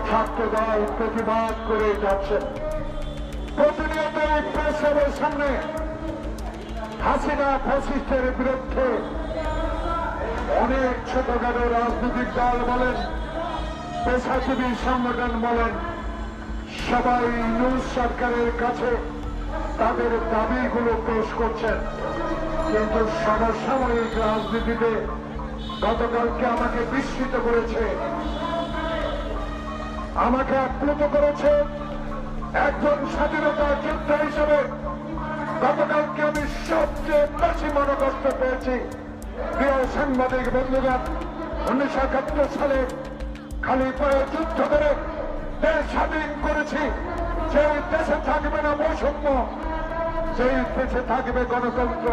ছাত্রদল প্রতিবাদ করে যাচ্ছেন। প্রতিনিয়ত এই প্রেসের সামনে হাসিনা ফ্যাসিস্টের বিরুদ্ধে অনেক ছোটখাটো রাজনৈতিক দল বলেন, পেশাজীবী সংগঠন বলেন, সবাই নিউজ সরকারের কাছে তাদের দাবিগুলো পেশ করছেন। কিন্তু সমসাময়িক রাজনীতিতে গতকালকে আমাকে বিস্মিত করেছে, আমাকে আপ্লুত করেছে। একজন স্বাধীনতা যোদ্ধা হিসেবে গতকালকে আমি সবচেয়ে বেশি মনোকষ্ট পেয়েছি। প্রিয় সাংবাদিক বন্ধুরা, 1971 সালে খালি পায়ে যুদ্ধ করে দেশ স্বাধীন করেছি। সেই দেশে থাকবে না বৈষম্য, সেই দেশে থাকবে গণতন্ত্র,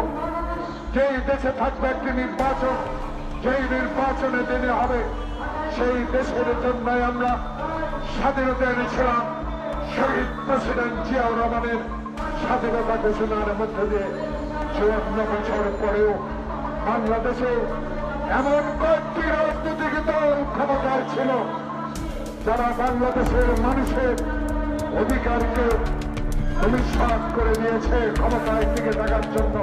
যেই দেশে থাকবে একটি নির্বাচন, যেই নির্বাচনে দিনে হবে, সেই দেশের জন্যই আমরা স্বাধীনতা এনেছিলাম। শহীদ প্রেসিডেন্ট জিয়াউর রহমানের স্বাধীনতা ঘোষণার মধ্যে দিয়ে 54 বছর পরেও বাংলাদেশে এমন কয়েকটি রাজনৈতিক দল ক্ষমতায় ছিল যারা বাংলাদেশের মানুষের অধিকারকে ধূলিসাৎ করে দিয়েছে ক্ষমতায় টিকে থাকার জন্য।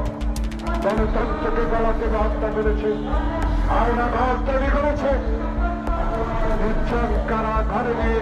গণতন্ত্রকে গলাতে হত্যা করেছে, আয়না ঘর তৈরি করেছে, নির্জন কারাগারে নিয়ে